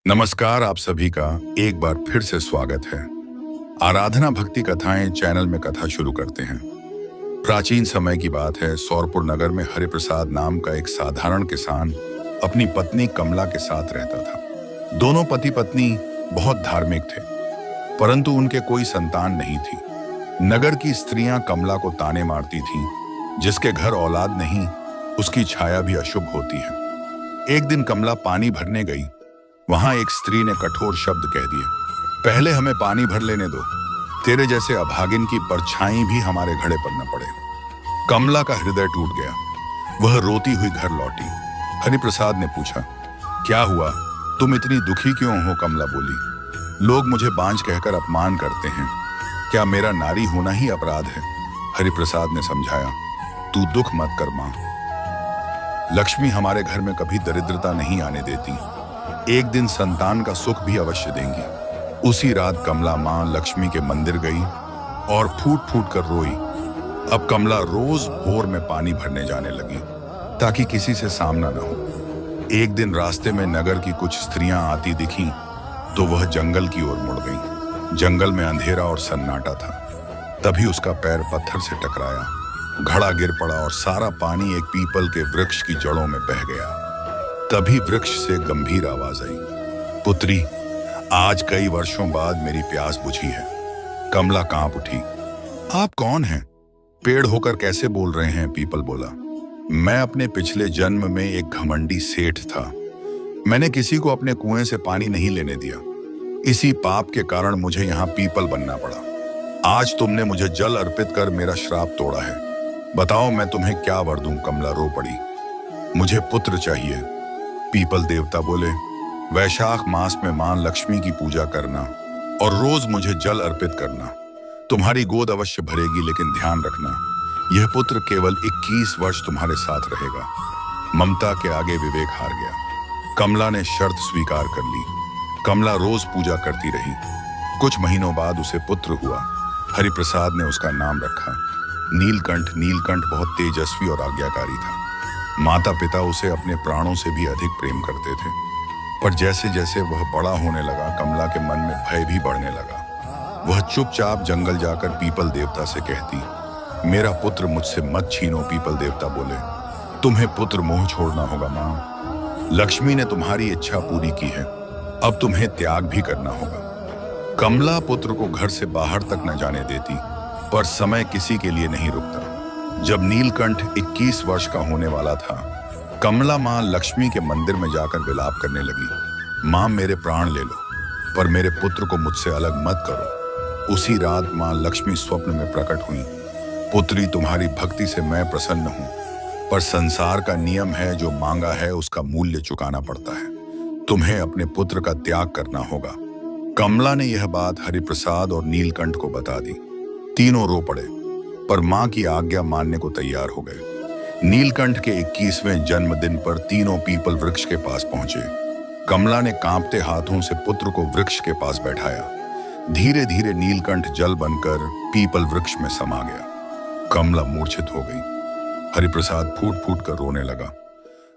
नमस्कार, आप सभी का एक बार फिर से स्वागत है। आराधना भक्ति कथाएं चैनल में कथा शुरू करते हैं। प्राचीन समय की बात है। सौरपुर नगर में हरिप्रसाद नाम का एक साधारण किसान अपनी पत्नी कमला के साथ रहता था। दोनों पति पत्नी बहुत धार्मिक थे, परंतु उनके कोई संतान नहीं थी। नगर की स्त्रियां कमला को ताने मारती थीं, जिसके घर औलाद नहीं, उसकी छाया भी अशुभ होती है। एक दिन कमला पानी भरने गई। वहां एक स्त्री ने कठोर शब्द कह दिए, पहले हमें पानी भर लेने दो, तेरे जैसे अभागिन की परछाई भी हमारे घड़े पर न पड़े। कमला का हृदय टूट गया। वह रोती हुई घर लौटी। हरिप्रसाद ने पूछा, क्या हुआ, तुम इतनी दुखी क्यों हो? कमला बोली, लोग मुझे बांझ कहकर अपमान करते हैं। क्या मेरा नारी होना ही अपराध है? हरिप्रसाद ने समझाया, तू दुख मत कर मां। लक्ष्मी हमारे घर में कभी दरिद्रता नहीं आने देती। एक दिन संतान का सुख भी अवश्य देंगी। उसी रात कमला मां लक्ष्मी के मंदिर गई और फूट फूट कर रोई। अब कमला रोज भोर में पानी भरने जाने लगी ताकि किसी से सामना न हो। एक दिन रास्ते में नगर की कुछ स्त्रियां आती दिखीं तो वह जंगल की ओर मुड़ गई। जंगल में अंधेरा और सन्नाटा था। तभी उसका पैर पत्थर से टकराया, घड़ा गिर पड़ा और सारा पानी एक पीपल के वृक्ष की जड़ों में बह गया। तभी वृक्ष से गंभीर आवाज आई, पुत्री, आज कई वर्षों बाद मेरी प्यास बुझी है। कमला कांप उठी। आप कौन हैं? पेड़ होकर कैसे बोल रहे हैं? पीपल बोला, मैं अपने पिछले जन्म में एक घमंडी सेठ था। मैंने किसी को अपने कुएं से पानी नहीं लेने दिया। इसी पाप के कारण मुझे यहाँ पीपल बनना पड़ा। आज तुमने मुझे जल अर्पित कर मेरा श्राप तोड़ा है। बताओ मैं तुम्हें क्या वर दूं? कमला रो पड़ी। मुझे पुत्र चाहिए। पीपल देवता बोले, वैशाख मास में मां लक्ष्मी की पूजा करना और रोज मुझे जल अर्पित करना। तुम्हारी गोद अवश्य भरेगी, लेकिन ध्यान रखना, यह पुत्र केवल 21 वर्ष तुम्हारे साथ रहेगा। ममता के आगे विवेक हार गया। कमला ने शर्त स्वीकार कर ली। कमला रोज पूजा करती रही। कुछ महीनों बाद उसे पुत्र हुआ। हरिप्रसाद ने उसका नाम रखा नीलकंठ। नीलकंठ बहुत तेजस्वी और आज्ञाकारी था। माता पिता उसे अपने प्राणों से भी अधिक प्रेम करते थे। पर जैसे जैसे वह बड़ा होने लगा, कमला के मन में भय भी बढ़ने लगा। वह चुपचाप जंगल जाकर पीपल देवता से कहती, मेरा पुत्र मुझसे मत छीनो। पीपल देवता बोले, तुम्हें पुत्र मोह छोड़ना होगा मां। लक्ष्मी ने तुम्हारी इच्छा पूरी की है, अब तुम्हें त्याग भी करना होगा। कमला पुत्र को घर से बाहर तक न जाने देती, पर समय किसी के लिए नहीं रुकता। जब नीलकंठ 21 वर्ष का होने वाला था, कमला मां लक्ष्मी के मंदिर में जाकर विलाप करने लगी, मां मेरे प्राण ले लो, पर मेरे पुत्र को मुझसे अलग मत करो। उसी रात मां लक्ष्मी स्वप्न में प्रकट हुई। पुत्री, तुम्हारी भक्ति से मैं प्रसन्न हूं, पर संसार का नियम है, जो मांगा है उसका मूल्य चुकाना पड़ता है। तुम्हें अपने पुत्र का त्याग करना होगा। कमला ने यह बात हरिप्रसाद और नीलकंठ को बता दी। तीनों रो पड़े, पर मां की आज्ञा मानने को तैयार हो गए। नीलकंठ के 21वें जन्मदिन पर तीनों पीपल वृक्ष के पास पहुंचे। कमला ने कांपते हाथों से पुत्र को वृक्ष के पास बैठाया। धीरे धीरे नीलकंठ जल बनकर पीपल वृक्ष में समा गया। कमला मूर्छित हो गई। हरिप्रसाद फूट फूट कर रोने लगा।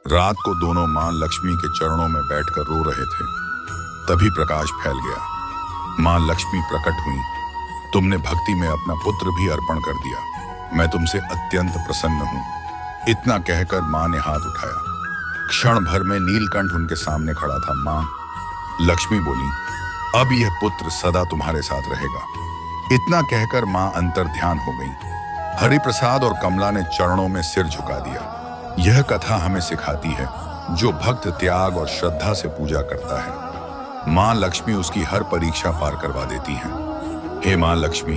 रात को दोनों मां लक्ष्मी के चरणों में बैठकर रो रहे थे। तभी प्रकाश फैल गया। मां लक्ष्मी प्रकट हुई। तुमने भक्ति में अपना पुत्र भी अर्पण कर दिया। मैं तुमसे अत्यंत प्रसन्न हूं। इतना कहकर मां ने हाथ उठाया। क्षण भर में नीलकंठ उनके सामने खड़ा था। मां लक्ष्मी बोली, अब यह पुत्र सदा तुम्हारे साथ रहेगा। इतना कहकर मां अंतर ध्यान हो गई। हरिप्रसाद और कमला ने चरणों में सिर झुका दिया। यह कथा हमें सिखाती है, जो भक्त त्याग और श्रद्धा से पूजा करता है, मां लक्ष्मी उसकी हर परीक्षा पार करवा देती हैं। हे मां लक्ष्मी,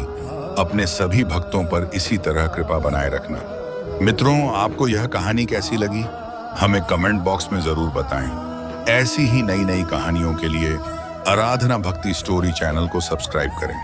अपने सभी भक्तों पर इसी तरह कृपा बनाए रखना। मित्रों, आपको यह कहानी कैसी लगी? हमें कमेंट बॉक्स में जरूर बताएं। ऐसी ही नई नई कहानियों के लिए आराधना भक्ति स्टोरी चैनल को सब्सक्राइब करें।